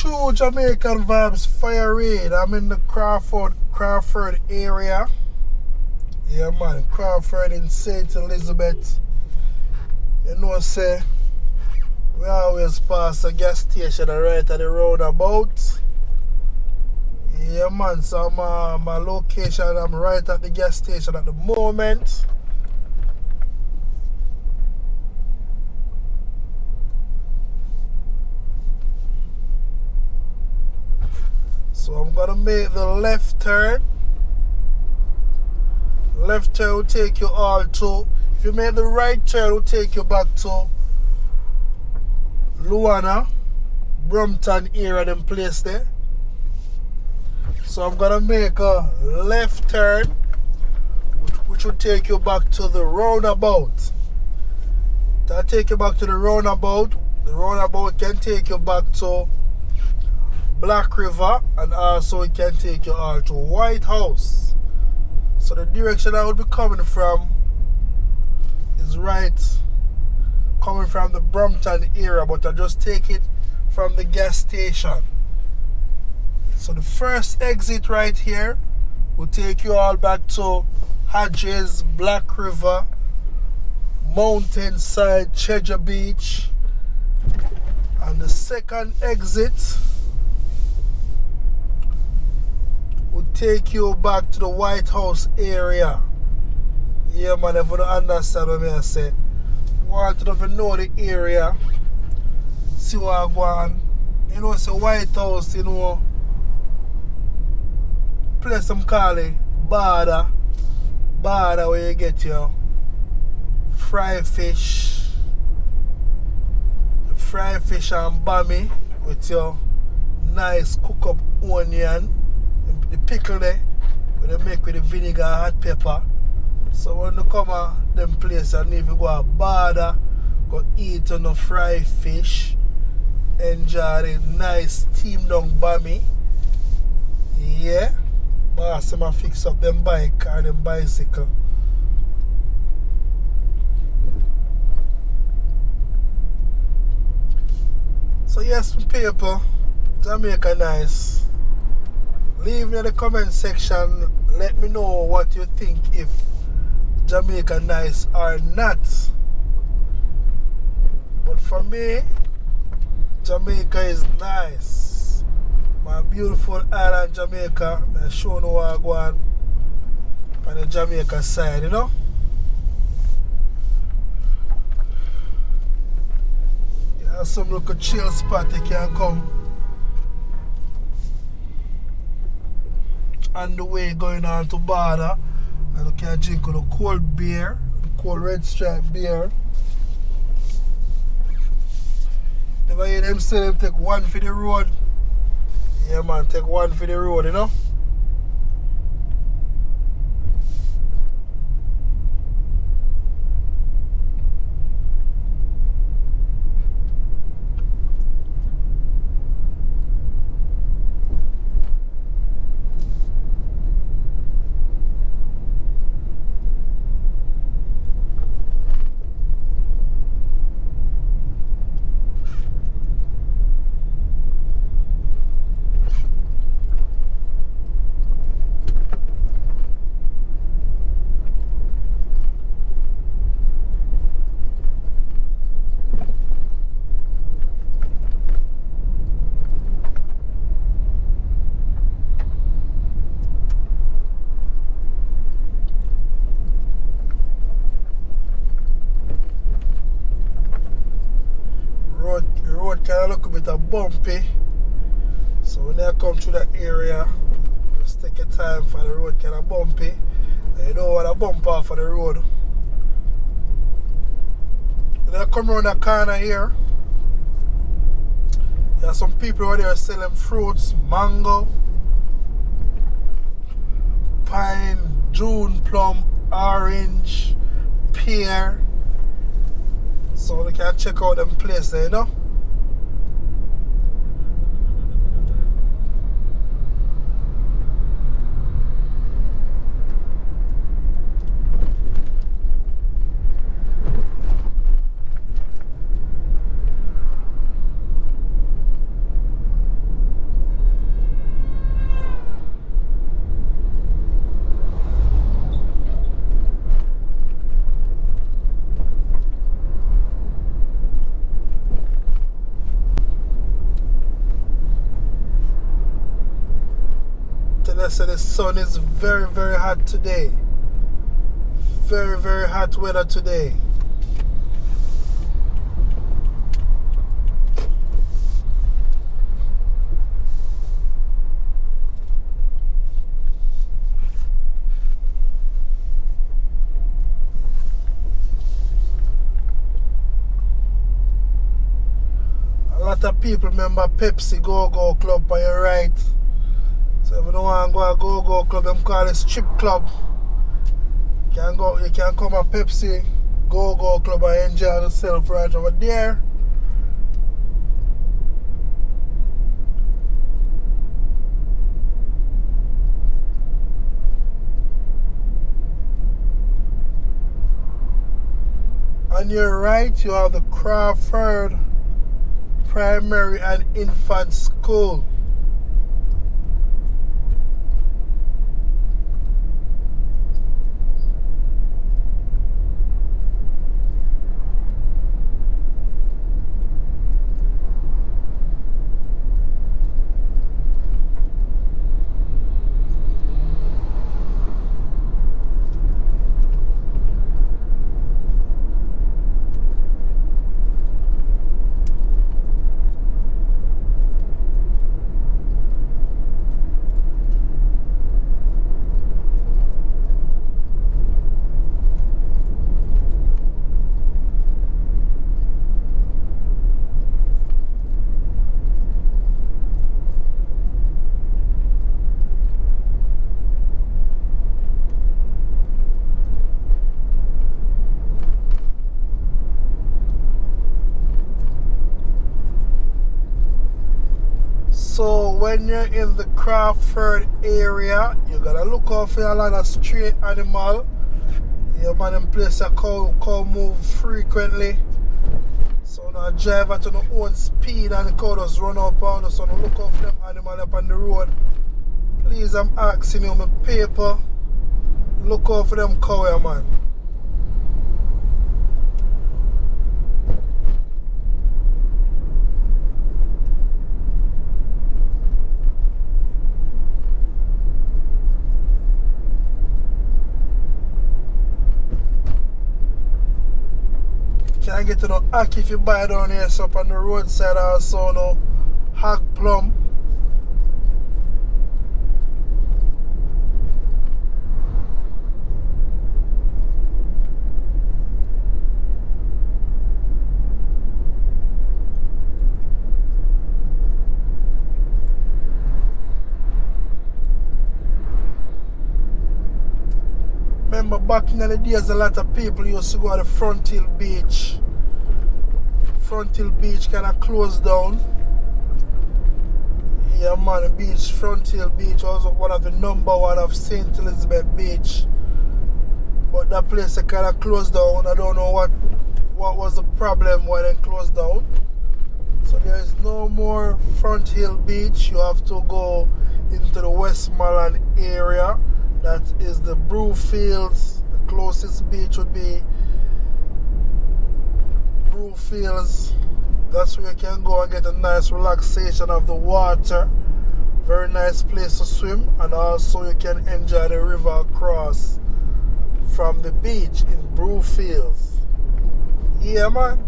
True Jamaican Vibes, Fire Reid. I'm in the Crawford area. Yeah, man, Crawford in St. Elizabeth. You know, say, we always pass a gas station right at the roundabout. Yeah, man, so my location, I'm right at the gas station at the moment. So I'm gonna make the left turn. Left turn will take you all to, if you make the right turn, it will take you back to Luana, Brompton area, them place there. So I'm gonna make a left turn, which will take you back to the roundabout. That'll take you back to the roundabout. The roundabout can take you back to Black River, and also it can take you all to White House. So the direction I would be coming from is right, coming from the Brompton area, but I just take it from the gas station. So the first exit right here will take you all back to Hodges, Black River, Mountainside, Cheddar Beach. And the second exit will take you back to the White House area. Yeah, man, if you don't understand what I say, want to know the area, see what I go on. You know, it's a White House, you know, place them call it border where you get your fried fish and bami with your nice cook up onion, the pickle there, where they make with the vinegar and hot pepper. So when you come to them place, and if you go to border, go eat on the fried fish, enjoy the nice steamed down bami. Yeah. Boss, I'm fix up them bike or them bicycle. So yes, people, Jamaica nice. Leave in the comment section, let me know what you think, if Jamaica nice or not. But for me, Jamaica is nice. My beautiful island Jamaica, I show you what I go on the Jamaica side, you know. Yeah, some little chill spot you can come on the way going on to border, and you can drink with a cold beer, cold red stripe beer. Never hear them say them take one for the road. Yeah, man, take one for the road, you know. Road kind of look a bit bumpy, so when I come through that area, just take your time for the road kind of bumpy, and you don't want to bump off of the road. When I come around the corner here, there are some people over there selling fruits, mango, pine, June plum, orange, pear. So you can check out them places there, you know. say the sun is very, very hot today. Very, very hot weather today. A lot of people remember Pepsi Go-Go Club on your right. So if you don't want to go to Go-Go Club, them call it strip club. You can come to Pepsi Go-Go Club and enjoy yourself right over there. On your right, you have the Crawford Primary and Infant School. So when you're in the Crawford area, you gotta look out for a lot of stray animal. Yeah, man, them place a cow move frequently. So now drive at your own speed and the cow just run up on us. So now look out for them animal up on the road. Please, I'm asking you, my paper. Look out for them cow here, man. Can get to the hack if you buy down here, so up on the roadside also no hog plum. Remember back in the days, a lot of people used to go to the Front Hill Beach. Front Hill Beach kind of closed down. Yeah, man, the beach, Front Hill Beach was one of the #1 of St.Elizabeth Beach. But that place kind of closed down. I don't know what was the problem when it closed down. So there is no more Front Hill Beach. You have to go into the Westmoreland area. That is the Brewfields. The closest beach would be Brewfields. That's where you can go and get a nice relaxation of the water. Very nice place to swim, and also you can enjoy the river across from the beach in Brewfields. Yeah, man.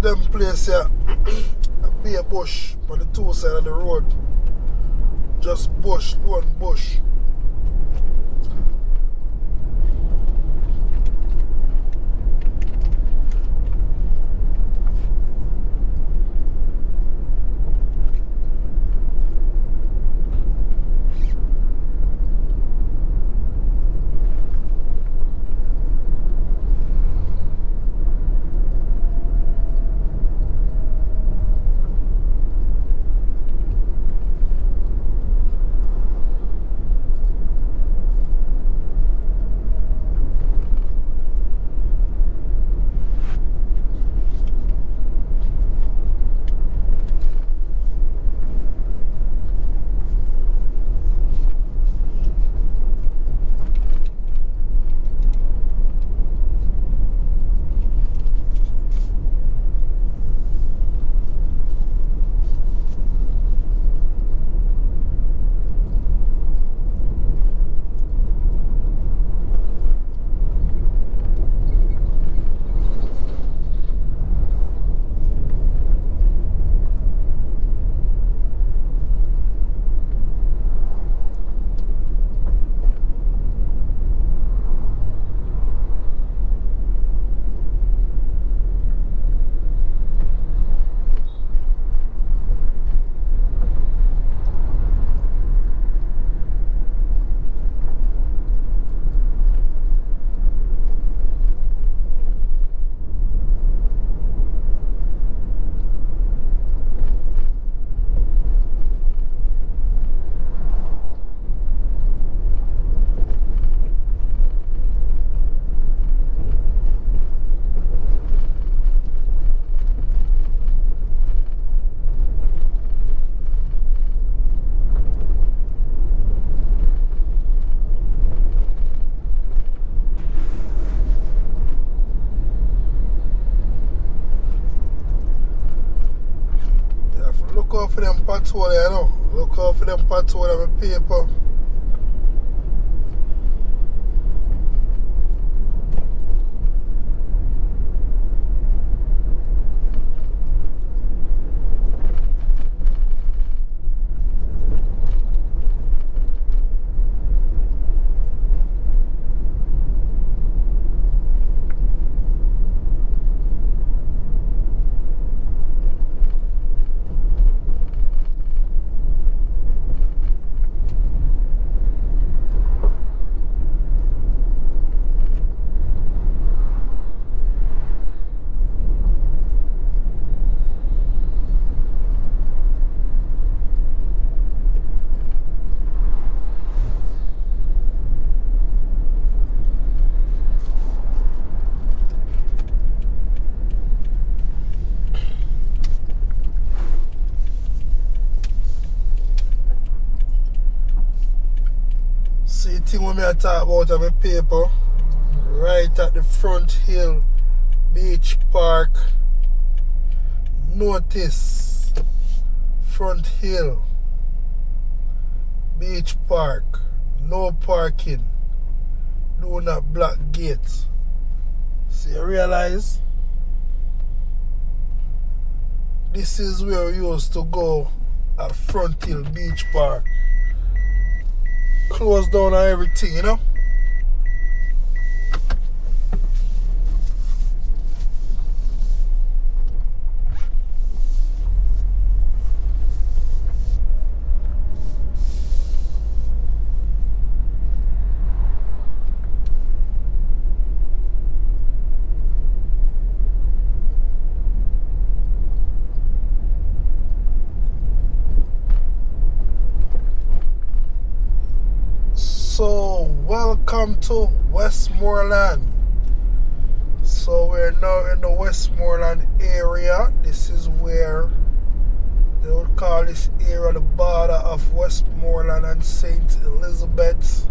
them place here, be a bush on the two sides of the road. Just bush, one bush. Look out for them pothole, you know. Look out for them pothole on my paper. See the thing when I talk about on my paper, right at the front hill, beach park. Notice, front hill, beach park, no parking, do not block gates. See, you realize? This is where we used to go at Front Hill Beach Park. Closed down on everything, you know? So, welcome to Westmoreland. So, we're now in the Westmoreland area. This is where they would call this area the border of Westmoreland and St. Elizabeth.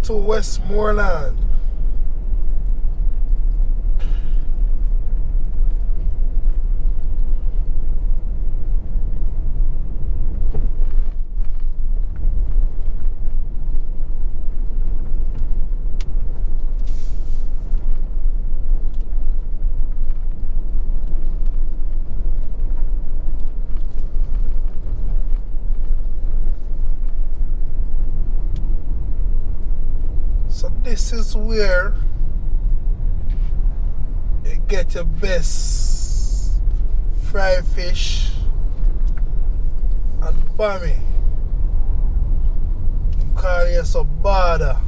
to Westmoreland. So this is where you get your best fried fish and bami. You call it a bada.